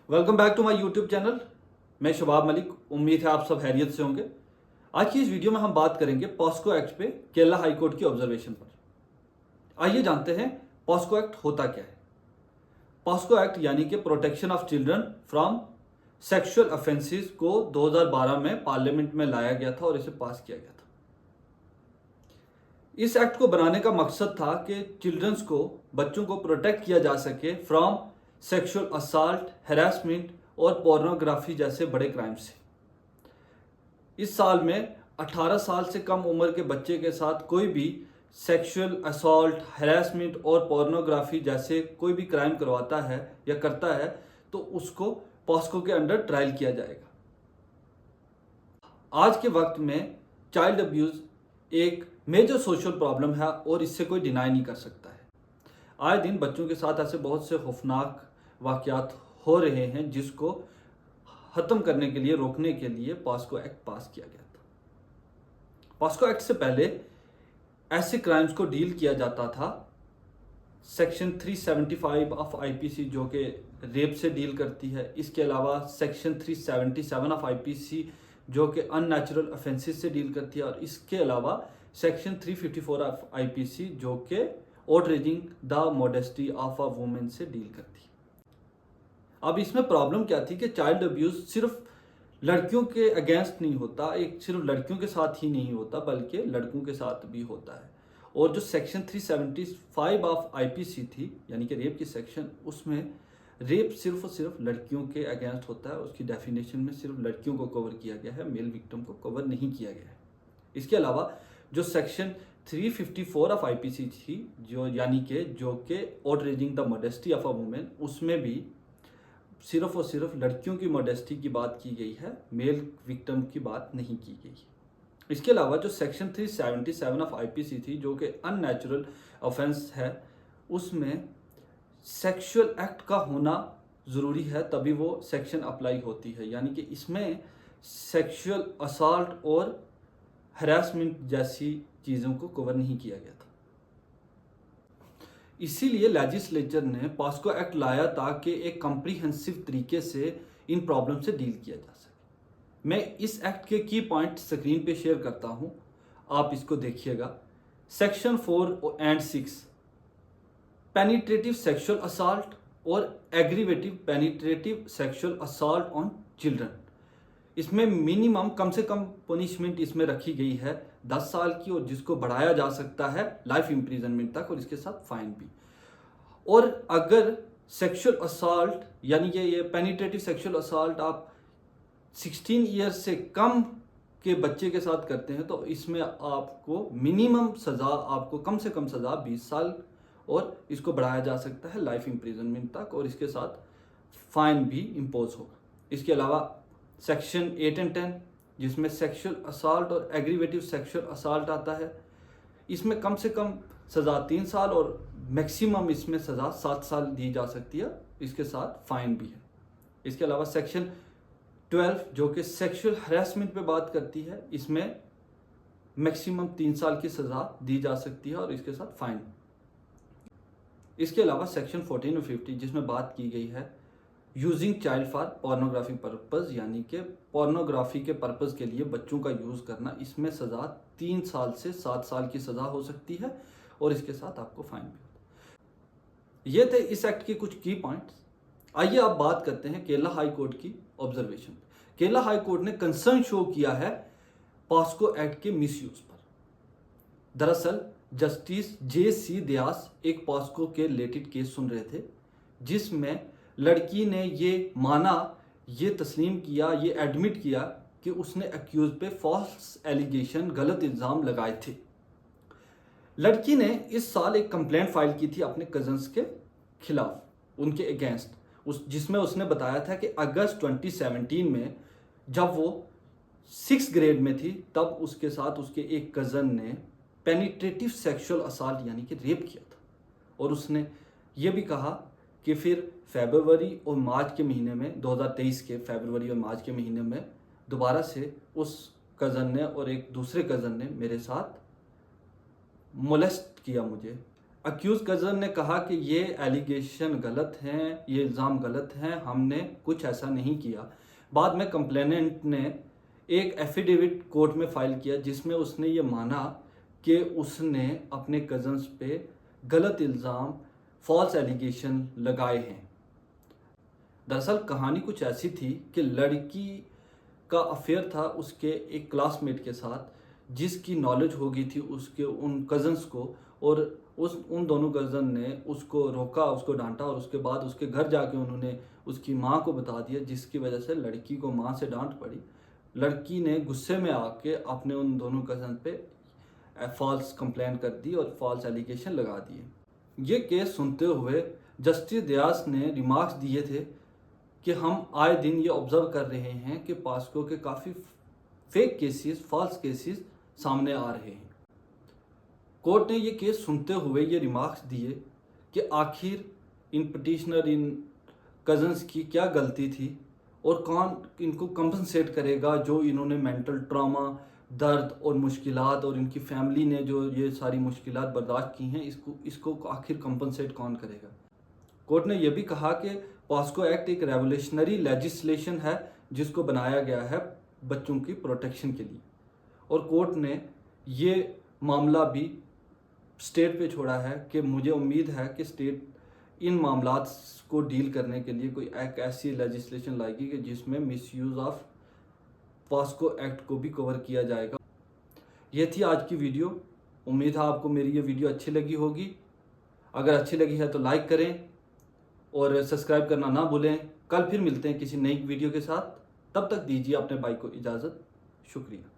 Welcome back to my YouTube channel. मैं शबाब मलिक। उम्मीद है आप सब खैरियत से होंगे। आज की इस वीडियो में हम बात करेंगे पॉस्को एक्ट पे केरला हाई कोर्ट की ऑब्जर्वेशन पर। आइए जानते हैं पॉस्को एक्ट होता क्या है। पॉस्को एक्ट यानी कि protection of children from sexual offences को 2012 में पार्लियामेंट में लाया गया था और इसे पास किया गया था। इस एक्ट को बनाने का मकसद था कि चिल्ड्रंस को, बच्चों को प्रोटेक्ट किया जा सके फ्रॉम सेक्सुअल असाल्ट, हैरेसमेंट और पोर्नोग्राफी जैसे बड़े क्राइम से। इस साल में 18 साल से कम उम्र के बच्चे के साथ कोई भी सेक्सुअल असॉल्ट, हैरेसमेंट और पोर्नोग्राफी जैसे कोई भी क्राइम करवाता है या करता है तो उसको पॉस्को के अंडर ट्रायल किया जाएगा। आज के वक्त में चाइल्ड अब्यूज़ एक मेजर सोशल प्रॉब्लम है और इससे कोई डिनाई नहीं कर सकता है। आए दिन बच्चों के साथ ऐसे बहुत से खौफनाक वाक़यात हो रहे हैं जिसको ख़त्म करने के लिए, रोकने के लिए पॉस्को एक्ट पास किया गया था। पॉस्को एक्ट से पहले ऐसे क्राइम्स को डील किया जाता था सेक्शन 375 ऑफ आईपीसी जो कि रेप से डील करती है। इसके अलावा सेक्शन 377 ऑफ आईपीसी जो कि अननेचुरल ऑफेंसेस से डील करती है, और इसके अलावा सेक्शन 354 ऑफ आईपीसी जो कि outraging the modesty of a women से डील करती है। अब इसमें प्रॉब्लम क्या थी कि चाइल्ड अब्यूज़ सिर्फ लड़कियों के अगेंस्ट नहीं होता, एक सिर्फ लड़कियों के साथ ही नहीं होता बल्कि लड़कों के साथ भी होता है। और जो सेक्शन 375 ऑफ आईपीसी थी यानी कि रेप की सेक्शन, उसमें रेप सिर्फ और सिर्फ लड़कियों के अगेंस्ट होता है। उसकी डेफिनेशन में सिर्फ लड़कियों को कवर किया गया है, मेल विक्टिम को कवर नहीं किया गया है। इसके अलावा जो सेक्शन 354 ऑफ आईपीसी थी जो कि outraging the modesty of a women, उसमें भी सिर्फ और सिर्फ लड़कियों की मॉडेस्टी की बात की गई है, मेल विक्टिम की बात नहीं की गई। इसके अलावा जो सेक्शन 377 ऑफ आईपीसी थी जो कि अननेचुरल ऑफेंस है, उसमें सेक्सुअल एक्ट का होना ज़रूरी है तभी वो सेक्शन अप्लाई होती है। यानी कि इसमें सेक्सुअल असॉल्ट और हरासमेंट जैसी चीज़ों को कवर नहीं किया गया था। इसीलिए लेजिस्लेचर ने पॉस्को एक्ट लाया ताकि एक कम्प्रीहेंसिव तरीके से इन प्रॉब्लम से डील किया जा सके। मैं इस एक्ट के की पॉइंट स्क्रीन पे शेयर करता हूं, आप इसको देखिएगा। Section 4 and 6 penetrative sexual assault और aggravative penetrative sexual assault on children, इसमें मिनिमम कम से कम पनिशमेंट इसमें रखी गई है 10 साल की, और जिसको बढ़ाया जा सकता है लाइफ इम्प्रिजनमेंट तक, और इसके साथ फाइन भी। और अगर सेक्सुअल असॉल्ट यानी कि ये पेनिट्रेटिव सेक्सुअल असॉल्ट आप 16 ईयर्स से कम के बच्चे के साथ करते हैं तो इसमें आपको मिनिमम सज़ा, आपको कम से कम सज़ा 20 साल, और इसको बढ़ाया जा सकता है लाइफ इम्प्रिजनमेंट तक, और इसके साथ फाइन भी इम्पोज होगा। इसके अलावा सेक्शन 8 एंड 10 जिसमें सेक्सुअल असॉल्ट और एग्रीवेटिव सेक्सुअल असॉल्ट आता है, इसमें कम से कम सज़ा 3 साल और मैक्सिमम इसमें सज़ा 7 साल दी जा सकती है, इसके साथ फाइन भी है। इसके अलावा सेक्शन 12 जो कि सेक्सुअल हरासमेंट पे बात करती है, इसमें मैक्सिमम 3 साल की सज़ा दी जा सकती है और इसके साथ फाइन। इसके अलावा सेक्शन 14 और 50 जिसमें बात की गई है using child for pornography purpose, यानी कि पोर्नोग्राफी के पर्पज़ के लिए बच्चों का यूज़ करना, इसमें सज़ा 3 साल से 7 साल की सज़ा हो सकती है और इसके साथ आपको फाइन भी होता है। ये थे इस एक्ट के कुछ की पॉइंट्स। आइए अब बात करते हैं केरला हाई कोर्ट की ऑब्जर्वेशन। केरला हाई कोर्ट ने कंसर्न शो किया है पॉस्को एक्ट के मिसयूज पर। दरअसल जस्टिस JC व्यास एक पॉस्को के रिलेटेड केस सुन रहे थे जिसमें लड़की ने ये माना, ये तस्लीम किया, ये एडमिट किया कि उसने अक्यूज पे फॉल्स एलिगेशन, गलत इल्ज़ाम लगाए थे। लड़की ने इस साल एक कंप्लेंट फाइल की थी अपने कजन्स के खिलाफ, उनके अगेंस्ट, जिसमें उसने बताया था कि अगस्त 2017 में जब वो 6th ग्रेड में थी तब उसके साथ उसके एक कज़न ने पेनिट्रेटिव सेक्सुअल असॉल्ट यानी कि रेप किया था। और उसने ये भी कहा कि फिर फरवरी और मार्च के महीने में 2023 के फरवरी और मार्च के महीने में दोबारा से उस कज़न ने और एक दूसरे कज़न ने मेरे साथ मोलेस्ट किया, मुझे अक्यूज कज़न ने कहा कि ये एलिगेशन गलत हैं, ये इल्ज़ाम गलत हैं, हमने कुछ ऐसा नहीं किया। बाद में कंप्लेनेंट ने एक एफिडेविट कोर्ट में फाइल किया जिसमें उसने ये माना कि उसने अपने कज़न्स पे गलत इल्ज़ाम, फॉल्स एलिगेशन लगाए हैं। दरअसल कहानी कुछ ऐसी थी कि लड़की का अफेयर था उसके एक क्लासमेट के साथ, जिसकी नॉलेज हो गई थी उसके उन कज़न्स को, और उन दोनों कज़न ने उसको रोका, उसको डांटा, और उसके बाद उसके घर जाके उन्होंने उसकी माँ को बता दिया, जिसकी वजह से लड़की को माँ से डांट पड़ी। लड़की ने गुस्से में आके अपने उन दोनों कज़न पे फॉल्स कंप्लेन कर दी और फॉल्स एलिगेशन लगा दिए। ये केस सुनते हुए जस्टिस दयास ने रिमार्क्स दिए थे कि हम आए दिन ये ऑब्जर्व कर रहे हैं कि पास्को के काफ़ी फेक केसेस, फॉल्स केसेस सामने आ रहे हैं। कोर्ट ने ये केस सुनते हुए ये रिमार्क्स दिए कि आखिर इन पिटिशनर, इन कज़न्स की क्या गलती थी और कौन इनको कंपनसेट करेगा जो इन्होंने मेंटल ट्रॉमा, दर्द और मुश्किलात, और इनकी फैमिली ने जो ये सारी मुश्किलात बर्दाश्त की हैं, इसको आखिर कंपनसेट कौन करेगा। कोर्ट ने यह भी कहा कि पास्को एक्ट एक रेवोल्यूशनरी लेजिस्लेशन है जिसको बनाया गया है बच्चों की प्रोटेक्शन के लिए, और कोर्ट ने ये मामला भी स्टेट पे छोड़ा है कि मुझे उम्मीद है कि स्टेट इन मामलात को डील करने के लिए कोई एक ऐसी लेजिस्लेशन लाएगी कि जिसमें मिसयूज़ ऑफ पास्को एक्ट को भी कवर किया जाएगा। ये थी आज की वीडियो। उम्मीद है आपको मेरी ये वीडियो अच्छी लगी होगी। अगर अच्छी लगी है तो लाइक करें और सब्सक्राइब करना ना भूलें। कल फिर मिलते हैं किसी नई वीडियो के साथ। तब तक दीजिए अपने भाई को इजाज़त। शुक्रिया।